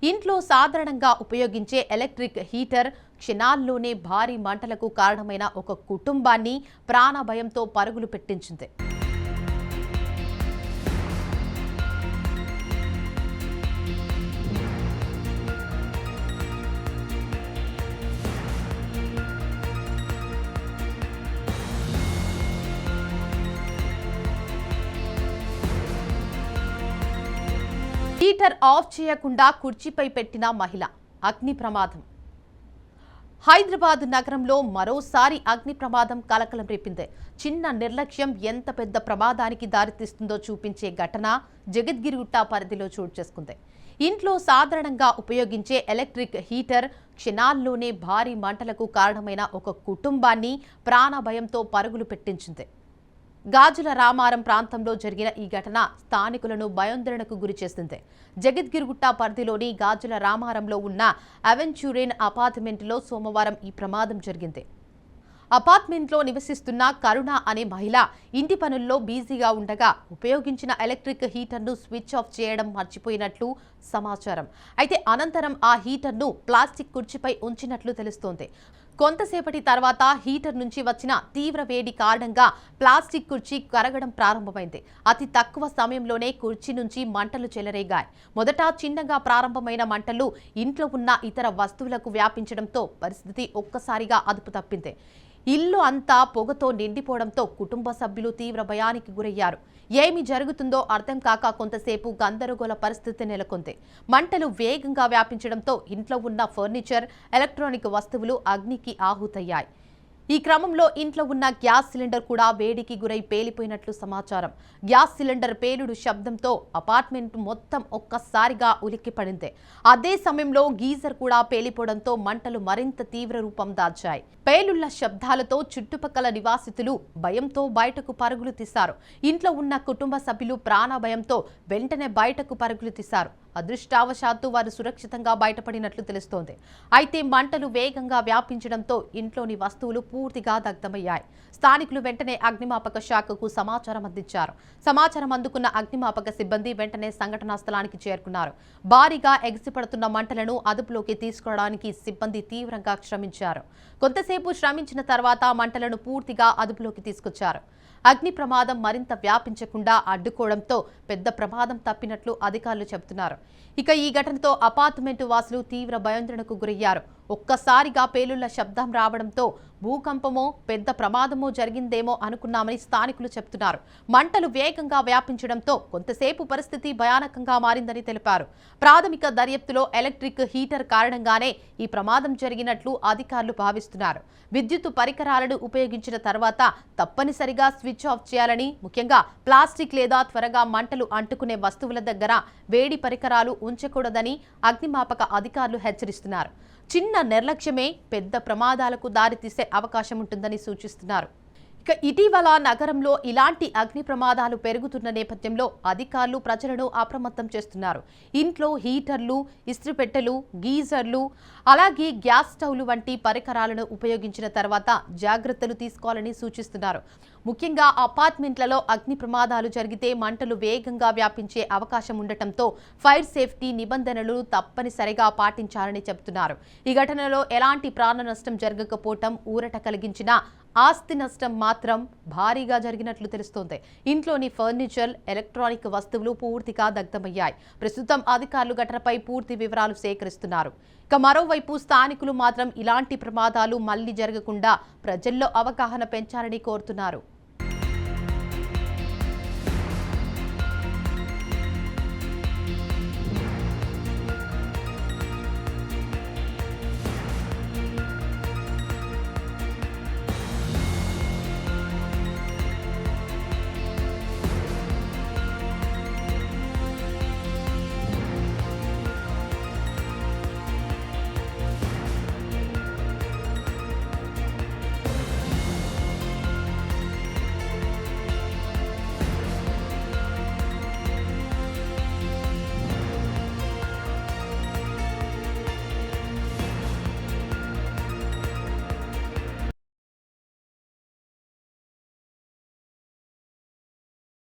ఇంట్లో సాధారణంగా ఉపయోగించే ఎలక్ట్రిక్ హీటర్ క్షణాల్లోనే భారీ మంటలకు కారణమైన ఒక కుటుంబాన్ని ప్రాణభయంతో పరుగులు పెట్టించింది. హీటర్ ఆఫ్ చేయకుండా కుర్చీపై పెట్టిన మహిళ. అగ్ని ప్రమాదం. హైదరాబాద్ నగరంలో మరోసారి అగ్ని ప్రమాదం కలకలం రేపింది. చిన్న నిర్లక్ష్యం ఎంత పెద్ద ప్రమాదానికి దారితీస్తుందో చూపించే ఘటన జగద్గిరిగుట్ట పరిధిలో చోటు చేసుకుంది. ఇంట్లో సాధారణంగా ఉపయోగించే ఎలక్ట్రిక్ హీటర్ క్షణాల్లోనే భారీ మంటలకు కారణమైన ఒక కుటుంబాన్ని ప్రాణభయంతో పరుగులు పెట్టించింది. గాజుల రామారం ప్రాంతంలో జరిగిన ఈ ఘటన స్థానికులను భయాందోళనకు గురిచేసింది. జగద్గిరిగుట్ట పరిధిలోని గాజుల రామారంలో ఉన్న అవెంచూరిన్ అపార్ట్మెంట్లో సోమవారం ఈ ప్రమాదం జరిగింది. అపార్ట్మెంట్లో నివసిస్తున్న కరుణ అనే మహిళ ఇంటి పనుల్లో బిజీగా ఉండగా ఉపయోగించిన ఎలక్ట్రిక్ హీటర్ను స్విచ్ ఆఫ్ చేయడం మర్చిపోయినట్లు సమాచారం. అయితే అనంతరం ఆ హీటర్ను ప్లాస్టిక్ కుర్చీపై ఉంచినట్లు తెలుస్తోంది. కొంతసేపటి తర్వాత హీటర్ నుంచి వచ్చిన తీవ్ర వేడి కారణంగా ప్లాస్టిక్ కుర్చీ కరగడం ప్రారంభమైంది. అతి తక్కువ సమయంలోనే కుర్చీ నుంచి మంటలు చెలరేగాయి. మొదట చిన్నగా ప్రారంభమైన మంటలు ఇంట్లో ఉన్న ఇతర వస్తువులకు వ్యాపించడంతో పరిస్థితి ఒక్కసారిగా అదుపు తప్పింది. ఇల్లు అంతా పొగతో నిండిపోవడంతో కుటుంబ సభ్యులు తీవ్ర భయానికి గురయ్యారు. ఏమి జరుగుతుందో అర్థం కాక కొంతసేపు గందరగోళ పరిస్థితి నెలకొంది. మంటలు వేగంగా వ్యాపించడంతో ఇంట్లో ఉన్న ఫర్నిచర్, ఎలక్ట్రానిక్ వస్తువులు అగ్నికి ఆహుతయ్యాయి. ఈ క్రమంలో ఇంట్లో ఉన్న గ్యాస్ సిలిండర్ కూడా వేడికి గురై పేలిపోయినట్లు సమాచారం. గ్యాస్ సిలిండర్ పేలుడు శబ్దంతో అపార్ట్మెంట్ మొత్తం ఒక్కసారిగా ఉలిక్కిపడింది. అదే సమయంలో గీజర్ కూడా పేలిపోవడంతో మంటలు మరింత తీవ్ర రూపం దాల్చాయి. పేలుళ్ల శబ్దాలతో చుట్టుపక్కల నివాసితులు భయంతో బయటకు పరుగులు తీశారు. ఇంట్లో ఉన్న కుటుంబ సభ్యులు ప్రాణభయంతో వెంటనే బయటకు పరుగులు తీశారు. అదృష్టవశాత్తు వారు సురక్షితంగా బయటపడినట్లు తెలుస్తోంది. అయితే మంటలు వేగంగా వ్యాపించడంతో ఇంట్లోని వస్తువులు పూర్తిగా దగ్ధమయ్యాయి. స్థానికులు వెంటనే అగ్నిమాపక శాఖకు సమాచారం అందించారు. సమాచారం అందుకున్న అగ్నిమాపక సిబ్బంది వెంటనే సంఘటనా స్థలానికి చేరుకున్నారు. భారీగా ఎగిసిపడుతున్న మంటలను అదుపులోకి తీసుకోవడానికి సిబ్బంది తీవ్రంగా శ్రమించారు. కొంతసేపు శ్రమించిన తర్వాత మంటలను పూర్తిగా అదుపులోకి తీసుకొచ్చారు. అగ్ని ప్రమాదం మరింత వ్యాపించకుండా అడ్డుకోవడంతో పెద్ద ప్రమాదం తప్పినట్లు అధికారులు చెబుతున్నారు. ఇక ఈ ఘటనతో అపార్ట్మెంటు వాసులు తీవ్ర భయాందోళనకు గురయ్యారు. ఒక్కసారిగా పేలుళ్ల శబ్దం రావడంతో భూకంపమో పెద్ద ప్రమాదమో జరిగిందేమో అనుకున్నామని స్థానికులు చెబుతున్నారు. మంటలు వేగంగా వ్యాపించడంతో కొంతసేపు పరిస్థితి భయానకంగా మారిందని తెలిపారు. ప్రాథమిక దర్యాప్తులో ఎలక్ట్రిక్ హీటర్ కారణంగానే ఈ ప్రమాదం జరిగినట్లు అధికారులు భావిస్తున్నారు. విద్యుత్ పరికరాలను ఉపయోగించిన తర్వాత తప్పనిసరిగా స్విచ్ ఆఫ్ చేయాలని, ముఖ్యంగా ప్లాస్టిక్ లేదా త్వరగా మంటలు అంటుకునే వస్తువుల దగ్గర వేడి పరికరాలు ఉంచకూడదని అగ్నిమాపక అధికారులు హెచ్చరిస్తున్నారు. చిన్న నిర్లక్ష్యమే పెద్ద ప్రమాదాలకు దారితీసే అవకాశం ఉంటుందని సూచిస్తున్నారు. ఇక ఇటీవల నగరంలో ఇలాంటి అగ్ని ప్రమాదాలు పెరుగుతున్న నేపథ్యంలో అధికారులు ప్రజలను అప్రమత్తం చేస్తున్నారు. ఇంట్లో హీటర్లు, ఇస్త్రీపెట్టెలు, గీజర్లు, అలాగే గ్యాస్ స్టవ్లు వంటి పరికరాలను ఉపయోగించిన తర్వాత జాగ్రత్తలు తీసుకోవాలని సూచిస్తున్నారు. ముఖ్యంగా అపార్ట్మెంట్లలో అగ్ని ప్రమాదాలు జరిగితే మంటలు వేగంగా వ్యాపించే అవకాశం ఉండటంతో ఫైర్ సేఫ్టీ నిబంధనలు తప్పనిసరిగా పాటించాలని చెబుతున్నారు. ఈ ఘటనలో ఎలాంటి ప్రాణ నష్టం జరగకపోవటం ఊరట కలిగించినా ఆస్తి నష్టం మాత్రం భారీగా జరిగినట్లు తెలుస్తోంది. ఇంట్లోని ఫర్నిచర్, ఎలక్ట్రానిక్ వస్తువులు పూర్తిగా దగ్ధమయ్యాయి. ప్రస్తుతం అధికారులు ఘటనపై పూర్తి వివరాలు సేకరిస్తున్నారు. ఇక మరోవైపు స్థానికులు మాత్రం ఇలాంటి ప్రమాదాలు మళ్లీ జరగకుండా ప్రజల్లో అవగాహన పెంచాలని కోరుతున్నారు.